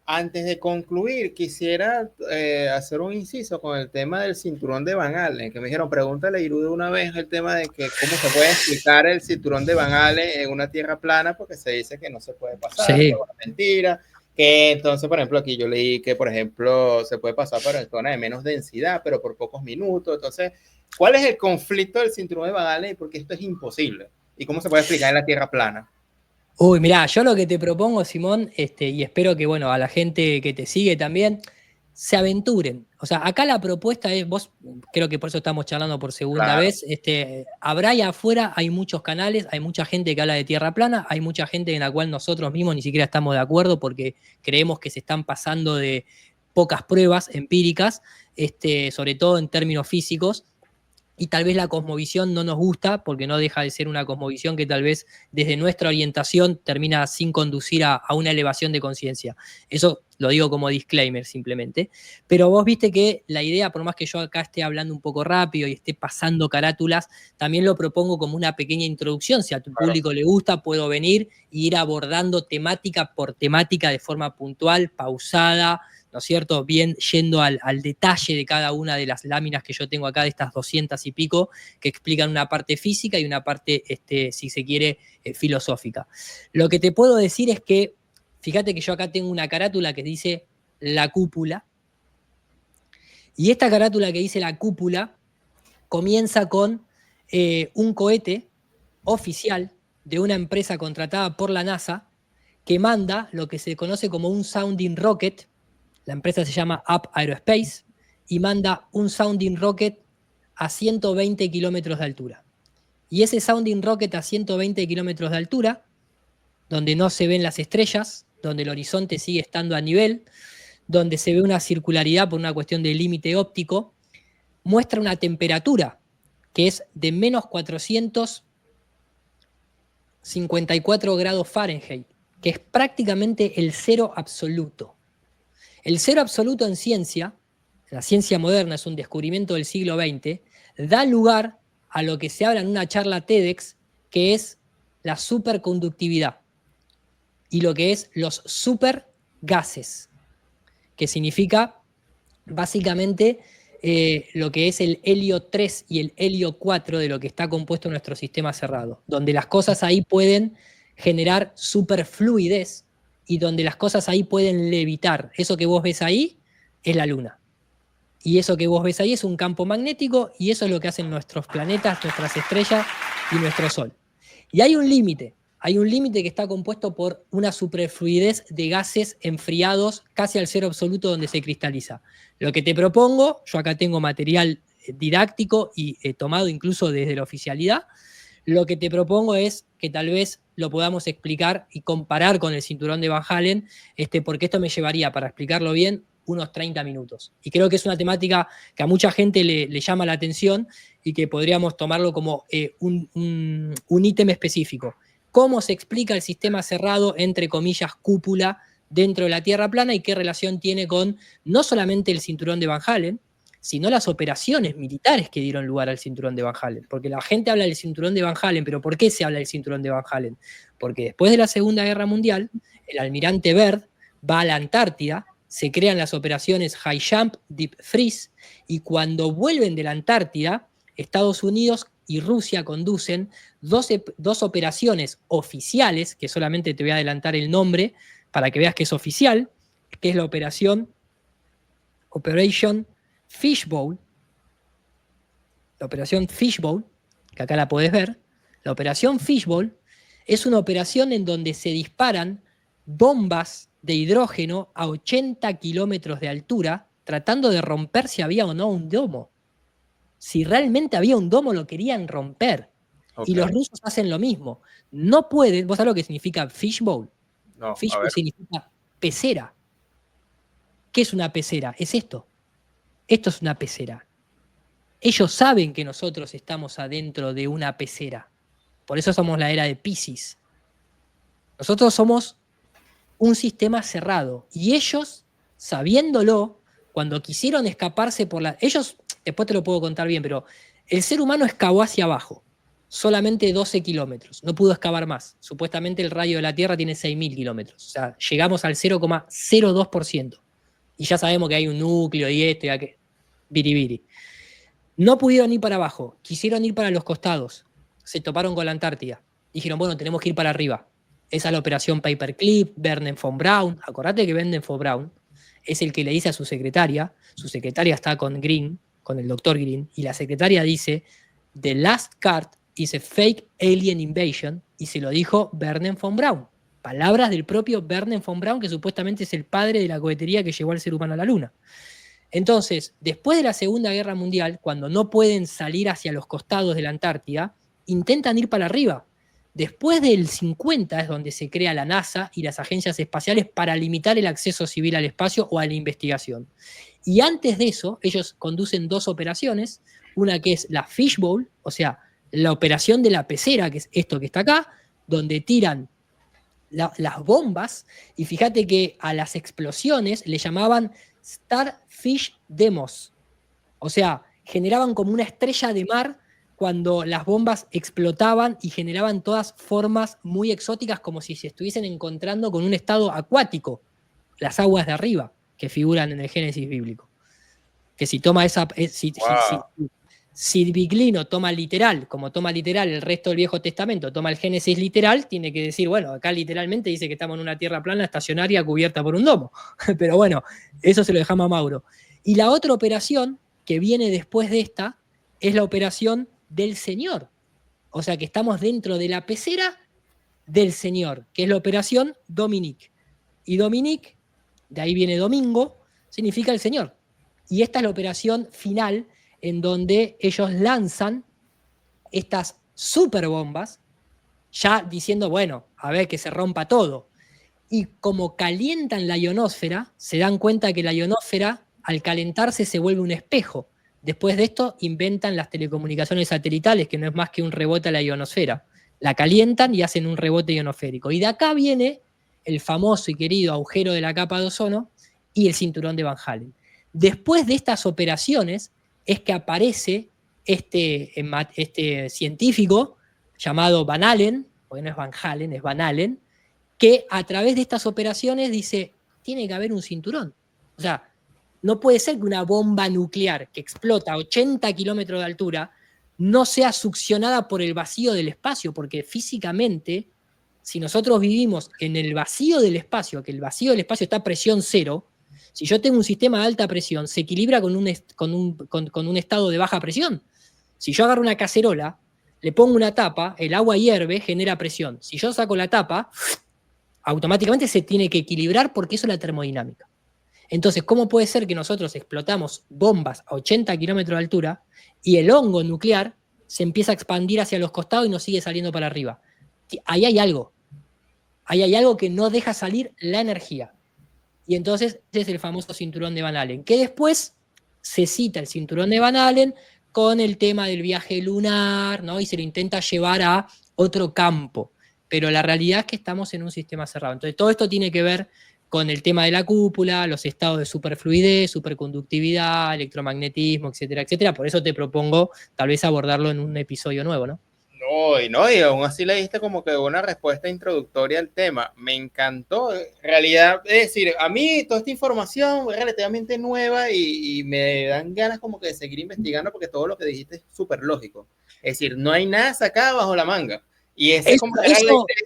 Antes de concluir, quisiera hacer un inciso con el tema del cinturón de Van Allen, que me dijeron, pregúntale a Irú de una vez el tema de que cómo se puede explicar el cinturón de Van Allen en una tierra plana, porque se dice que no se puede pasar, que Sí. es una mentira, que entonces, por ejemplo, aquí yo leí que, por ejemplo, se puede pasar por zona de menos densidad, pero por pocos minutos. Entonces, ¿cuál es el conflicto del cinturón de Van Allen y por qué esto es imposible? ¿Y cómo se puede explicar en la tierra plana? Uy, mirá, yo lo que te propongo, Simón, y espero que, bueno, a la gente que te sigue también, se aventuren. O sea, acá la propuesta es, vos, creo que por eso estamos charlando por segunda Claro. vez, habrá allá afuera, hay muchos canales, hay mucha gente que habla de tierra plana, hay mucha gente en la cual nosotros mismos ni siquiera estamos de acuerdo porque creemos que se están pasando de pocas pruebas empíricas, sobre todo en términos físicos. Y tal vez la cosmovisión no nos gusta porque no deja de ser una cosmovisión que tal vez desde nuestra orientación termina sin conducir a una elevación de conciencia. Eso lo digo como disclaimer simplemente. Pero vos viste que la idea, por más que yo acá esté hablando un poco rápido y esté pasando carátulas, también lo propongo como una pequeña introducción. Si a tu público le gusta, puedo venir e ir abordando temática por temática de forma puntual, pausada, ¿no es cierto? Bien yendo al detalle de cada una de las láminas que yo tengo acá, de estas 200 y pico, que explican una parte física y una parte, si se quiere, filosófica. Lo que te puedo decir es que, fíjate que yo acá tengo una carátula que dice la cúpula, y esta carátula que dice la cúpula comienza con un cohete oficial de una empresa contratada por la NASA que manda lo que se conoce como un sounding rocket. La empresa se llama Up Aerospace y manda un sounding rocket a 120 kilómetros de altura. Y ese sounding rocket a 120 kilómetros de altura, donde no se ven las estrellas, donde el horizonte sigue estando a nivel, donde se ve una circularidad por una cuestión de límite óptico, muestra una temperatura que es de menos 454 grados Fahrenheit, que es prácticamente el cero absoluto. El cero absoluto en ciencia, la ciencia moderna es un descubrimiento del siglo XX, da lugar a lo que se habla en una charla TEDx, que es la superconductividad y lo que es los supergases, que significa básicamente lo que es el helio 3 y el helio 4 de lo que está compuesto nuestro sistema cerrado, donde las cosas ahí pueden generar superfluidez y donde las cosas ahí pueden levitar. Eso que vos ves ahí es la Luna. Y eso que vos ves ahí es un campo magnético y eso es lo que hacen nuestros planetas, nuestras estrellas y nuestro Sol. Y hay un límite que está compuesto por una superfluidez de gases enfriados casi al cero absoluto donde se cristaliza. Lo que te propongo, yo acá tengo material didáctico y tomado incluso desde la oficialidad, lo que te propongo es que tal vez lo podamos explicar y comparar con el cinturón de Van Halen, porque esto me llevaría, para explicarlo bien, unos 30 minutos. Y creo que es una temática que a mucha gente le llama la atención y que podríamos tomarlo como un ítem específico. ¿Cómo se explica el sistema cerrado, entre comillas, cúpula, dentro de la Tierra plana y qué relación tiene con no solamente el cinturón de Van Halen, sino las operaciones militares que dieron lugar al cinturón de Van Halen? Porque la gente habla del cinturón de Van Halen, pero ¿por qué se habla del cinturón de Van Halen? Porque después de la Segunda Guerra Mundial, el almirante Byrd va a la Antártida, se crean las operaciones High Jump, Deep Freeze, y cuando vuelven de la Antártida, Estados Unidos y Rusia conducen dos operaciones oficiales, que solamente te voy a adelantar el nombre para que veas que es oficial, que es la Operation Fishbowl, la Operación Fishbowl, que acá la podés ver. La Operación Fishbowl es una operación en donde se disparan bombas de hidrógeno a 80 kilómetros de altura, tratando de romper si había o no un domo. Si realmente había un domo, lo querían romper. Okay. Y los rusos hacen lo mismo. No pueden, ¿vos sabés lo que significa fishbowl? No, fishbowl significa pecera. ¿Qué es una pecera? Es esto. Esto es una pecera. Ellos saben que nosotros estamos adentro de una pecera. Por eso somos la era de Piscis. Nosotros somos un sistema cerrado. Y ellos, sabiéndolo, cuando quisieron escaparse por la... Ellos, después te lo puedo contar bien, pero el ser humano excavó hacia abajo. solamente 12 kilómetros, no pudo excavar más. Supuestamente el radio de la Tierra tiene 6.000 kilómetros, o sea, llegamos al 0,02%. Y ya sabemos que hay un núcleo y esto y aquello, biribiri. No pudieron ir para abajo, quisieron ir para los costados, se toparon con la Antártida. Dijeron, bueno, tenemos que ir para arriba. Esa es la operación Paperclip, Wernher von Braun. Acordate que Wernher von Braun es el que le dice a su secretaria está con Green, con el doctor Green, y la secretaria dice, the last card is a fake alien invasion, y se lo dijo Wernher von Braun. Palabras del propio Wernher von Braun, que supuestamente es el padre de la cohetería que llevó al ser humano a la Luna. Entonces, después de la Segunda Guerra Mundial, cuando no pueden salir hacia los costados de la Antártida, intentan ir para arriba. Después del 50 es donde se crea la NASA y las agencias espaciales para limitar el acceso civil al espacio o a la investigación. Y antes de eso, ellos conducen 2 operaciones, una que es la Fishbowl, o sea, la operación de la pecera, que es esto que está acá, donde tiran las bombas, y fíjate que a las explosiones le llamaban Starfish Demos. O sea, generaban como una estrella de mar cuando las bombas explotaban y generaban todas formas muy exóticas, como si se estuviesen encontrando con un estado acuático, las aguas de arriba, que figuran en el Génesis bíblico. Que si toma esa... Si Biglino toma literal, como toma literal el resto del Viejo Testamento, toma el Génesis literal, tiene que decir, bueno, acá literalmente dice que estamos en una tierra plana, estacionaria, cubierta por un domo. Pero bueno, eso se lo dejamos a Mauro. Y la otra operación que viene después de esta es la operación del Señor. O sea que estamos dentro de la pecera del Señor, que es la operación Dominique. Y Dominique, de ahí viene domingo, significa el Señor. Y esta es la operación final en donde ellos lanzan estas superbombas, ya diciendo, bueno, a ver que se rompa todo. Y como calientan la ionosfera, se dan cuenta que la ionosfera, al calentarse, se vuelve un espejo. Después de esto, inventan las telecomunicaciones satelitales, que no es más que un rebote a la ionosfera. La calientan y hacen un rebote ionosférico. Y de acá viene el famoso y querido agujero de la capa de ozono y el cinturón de Van Allen. Después de estas operaciones, es que aparece este científico llamado Van Allen, porque no es Van Allen, es Van Allen, que a través de estas operaciones dice, tiene que haber un cinturón. O sea, no puede ser que una bomba nuclear que explota a 80 kilómetros de altura no sea succionada por el vacío del espacio, porque físicamente, si nosotros vivimos en el vacío del espacio, que el vacío del espacio está a presión cero, si yo tengo un sistema de alta presión, se equilibra con un estado de baja presión. Si yo agarro una cacerola, le pongo una tapa, el agua hierve, genera presión. Si yo saco la tapa, automáticamente se tiene que equilibrar porque eso es la termodinámica. Entonces, ¿cómo puede ser que nosotros explotamos bombas a 80 kilómetros de altura y el hongo nuclear se empieza a expandir hacia los costados y nos sigue saliendo para arriba? Ahí hay algo. Ahí hay algo que no deja salir la energía. Y entonces ese es el famoso cinturón de Van Allen, que después se cita el cinturón de Van Allen con el tema del viaje lunar, ¿no? Y se lo intenta llevar a otro campo. Pero la realidad es que estamos en un sistema cerrado. Entonces todo esto tiene que ver con el tema de la cúpula, los estados de superfluidez, superconductividad, electromagnetismo, etcétera, etcétera. Por eso te propongo tal vez abordarlo en un episodio nuevo, ¿no? Y aún así le diste como que una respuesta introductoria al tema. Me encantó. En realidad, es decir, a mí toda esta información es relativamente nueva y me dan ganas como que de seguir investigando porque todo lo que dijiste es súper lógico. Es decir, no hay nada sacado bajo la manga. Y esa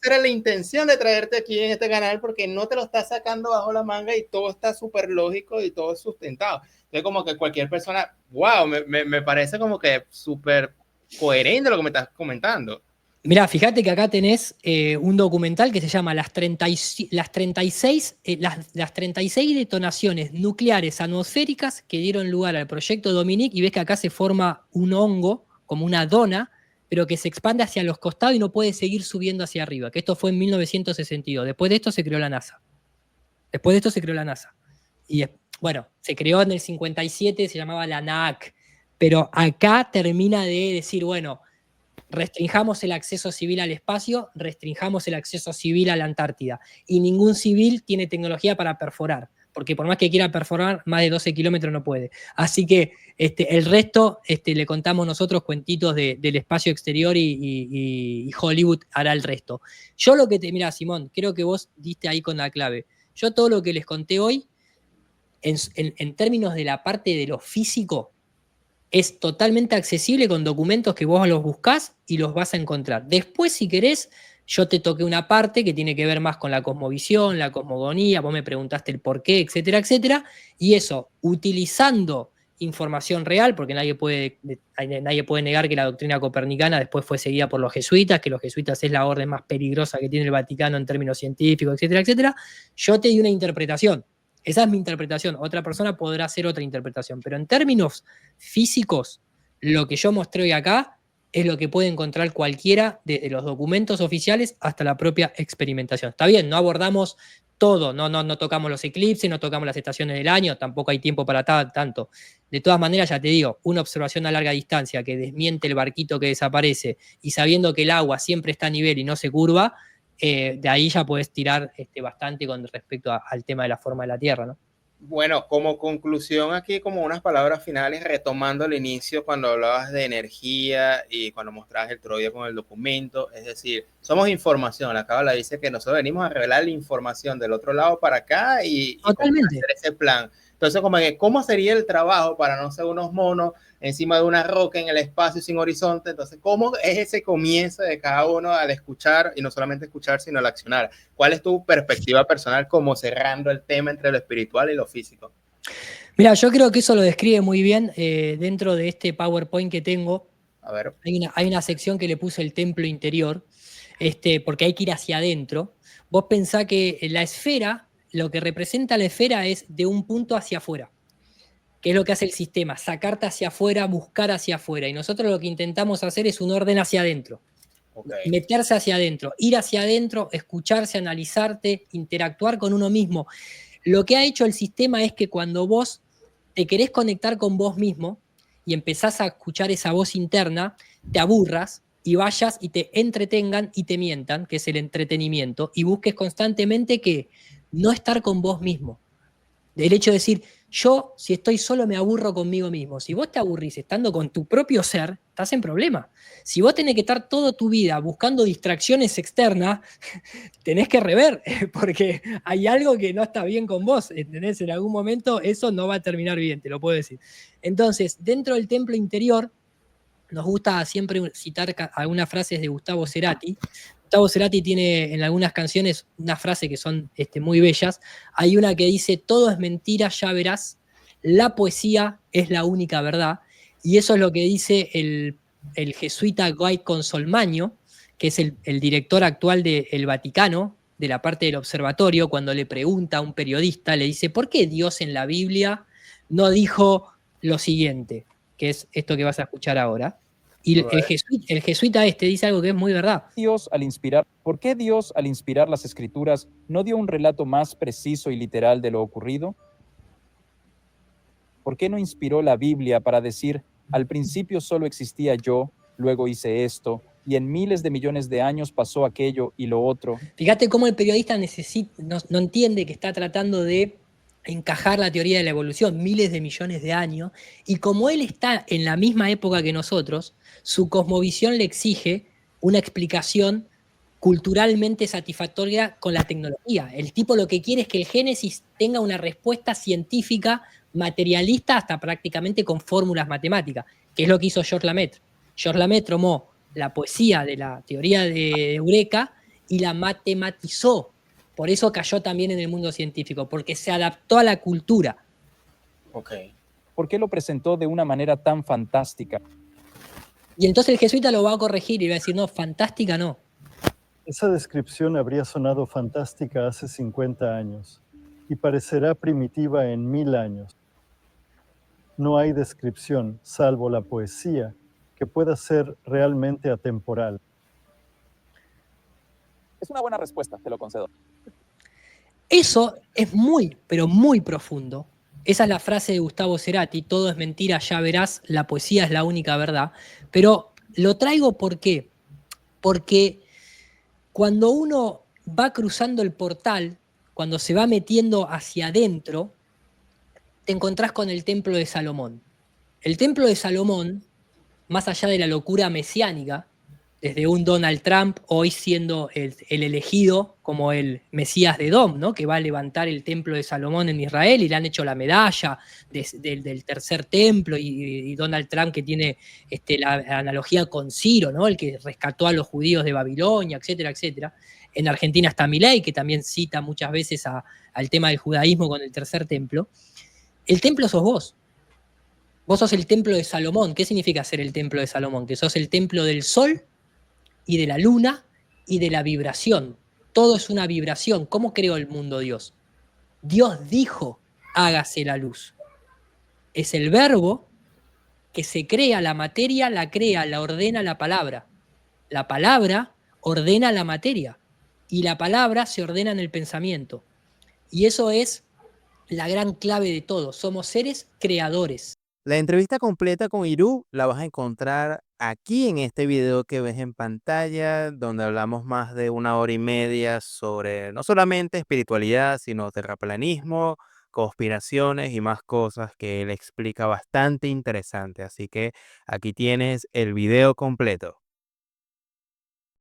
era la intención de traerte aquí en este canal porque no te lo estás sacando bajo la manga y todo está súper lógico y todo es sustentado. Entonces como que cualquier persona, wow, me parece como que súper coherente lo que me estás comentando. Mirá, fíjate que acá tenés un documental que se llama las 36 detonaciones nucleares atmosféricas que dieron lugar al proyecto Dominique, y ves que acá se forma un hongo, como una dona, pero que se expande hacia los costados y no puede seguir subiendo hacia arriba, que esto fue en 1962. Después de esto se creó la NASA. Y bueno, se creó en el 57, se llamaba la NAAC, pero acá termina de decir, bueno, restringamos el acceso civil al espacio, restringamos el acceso civil a la Antártida. Y ningún civil tiene tecnología para perforar. porque por más que quiera perforar, más de 12 kilómetros no puede. Así que el resto le contamos nosotros cuentitos del espacio exterior y Hollywood hará el resto. Yo lo que mira, Simón, creo que vos diste ahí con la clave. Yo todo lo que les conté hoy, en términos de la parte de lo físico, es totalmente accesible con documentos que vos los buscás y los vas a encontrar. Después, si querés, yo te toqué una parte que tiene que ver más con la cosmovisión, la cosmogonía, vos me preguntaste el por qué, etcétera, etcétera, y eso, utilizando información real, porque nadie puede negar que la doctrina copernicana después fue seguida por los jesuitas, que los jesuitas es la orden más peligrosa que tiene el Vaticano en términos científicos, etcétera, etcétera. Yo te di una interpretación. Esa es mi interpretación. Otra persona podrá hacer otra interpretación. Pero en términos físicos, lo que yo mostré hoy acá es lo que puede encontrar cualquiera desde los documentos oficiales hasta la propia experimentación. Está bien, no abordamos todo, no tocamos los eclipses, no tocamos las estaciones del año, tampoco hay tiempo para tanto. De todas maneras, ya te digo, una observación a larga distancia que desmiente el barquito que desaparece y sabiendo que el agua siempre está a nivel y no se curva, de ahí ya puedes tirar bastante con respecto al tema de la forma de la Tierra, ¿no? Bueno, como conclusión aquí, como unas palabras finales, retomando el inicio cuando hablabas de energía y cuando mostrabas el Troya con el documento, es decir, somos información, la cábala dice que nosotros venimos a revelar la información del otro lado para acá y hacer ese plan. Entonces, como que, ¿cómo sería el trabajo para no ser unos monos encima de una roca en el espacio sin horizonte? Entonces, ¿cómo es ese comienzo de cada uno al escuchar, y no solamente escuchar, sino al accionar? ¿Cuál es tu perspectiva personal como cerrando el tema entre lo espiritual y lo físico? Mira, yo creo que eso lo describe muy bien dentro de este PowerPoint que tengo. A ver. Hay una sección que le puse el templo interior, porque hay que ir hacia adentro. Vos pensá que la esfera, lo que representa la esfera es de un punto hacia afuera. ¿Qué es lo que hace el sistema? Sacarte hacia afuera, buscar hacia afuera. Y nosotros lo que intentamos hacer es un orden hacia adentro. Okay. Meterse hacia adentro, ir hacia adentro, escucharse, analizarte, interactuar con uno mismo. Lo que ha hecho el sistema es que cuando vos te querés conectar con vos mismo y empezás a escuchar esa voz interna, te aburras y vayas y te entretengan y te mientan, que es el entretenimiento, y busques constantemente que no estar con vos mismo. El hecho de decir, yo si estoy solo me aburro conmigo mismo. Si vos te aburrís estando con tu propio ser, estás en problema. Si vos tenés que estar toda tu vida buscando distracciones externas, tenés que rever, porque hay algo que no está bien con vos, ¿entendés? En algún momento eso no va a terminar bien, te lo puedo decir. Entonces, dentro del templo interior, nos gusta siempre citar algunas frases de Gustavo Cerati. Gustavo Cerati tiene en algunas canciones unas frases que son muy bellas. Hay una que dice, todo es mentira, ya verás, la poesía es la única verdad. Y eso es lo que dice el jesuita Guy Consolmagno, que es el director actual del Vaticano, de la parte del observatorio, cuando le pregunta a un periodista, le dice, ¿por qué Dios en la Biblia no dijo lo siguiente? Que es esto que vas a escuchar ahora. Y el jesuita dice algo que es muy verdad. ¿Por qué Dios, al inspirar las escrituras, no dio un relato más preciso y literal de lo ocurrido? ¿Por qué no inspiró la Biblia para decir, al principio solo existía yo, luego hice esto, y en miles de millones de años pasó aquello y lo otro? Fíjate cómo el periodista no entiende que está tratando de encajar la teoría de la evolución, miles de millones de años, y como él está en la misma época que nosotros, su cosmovisión le exige una explicación culturalmente satisfactoria con la tecnología. El tipo lo que quiere es que el Génesis tenga una respuesta científica, materialista, hasta prácticamente con fórmulas matemáticas, que es lo que hizo Georges Lemaitre. Georges Lemaitre tomó la poesía de la teoría de Eureka y la matematizó. Por eso cayó también en el mundo científico, porque se adaptó a la cultura. Okay. ¿Por qué lo presentó de una manera tan fantástica? Y entonces el jesuita lo va a corregir y va a decir, no, fantástica no. Esa descripción habría sonado fantástica hace 50 años y parecerá primitiva en 1000 años. No hay descripción, salvo la poesía, que pueda ser realmente atemporal. Es una buena respuesta, te lo concedo. Eso es muy, pero muy profundo. Esa es la frase de Gustavo Cerati, todo es mentira, ya verás, la poesía es la única verdad. Pero lo traigo ¿por qué? Porque cuando uno va cruzando el portal, cuando se va metiendo hacia adentro, te encontrás con el templo de Salomón. El templo de Salomón, más allá de la locura mesiánica, desde un Donald Trump hoy siendo el elegido como el Mesías de Edom, ¿no? Que va a levantar el templo de Salomón en Israel y le han hecho la medalla del tercer templo, y Donald Trump que tiene la analogía con Ciro, ¿no? El que rescató a los judíos de Babilonia, etcétera, etcétera. En Argentina está Milei, que también cita muchas veces al tema del judaísmo con el tercer templo. El templo sos vos. Vos sos el templo de Salomón. ¿Qué significa ser el templo de Salomón? Que sos el templo del sol y de la luna y de la vibración. Todo es una vibración. ¿Cómo creó el mundo Dios? Dios dijo, hágase la luz. Es el verbo que se crea, la materia la crea, la ordena la palabra. La palabra ordena la materia y la palabra se ordena en el pensamiento. Y eso es la gran clave de todo. Somos seres creadores. La entrevista completa con Irú la vas a encontrar aquí en este video que ves en pantalla, donde hablamos más de 1 hora y media sobre no solamente espiritualidad, sino terraplanismo, conspiraciones y más cosas que él explica bastante interesante. Así que aquí tienes el video completo.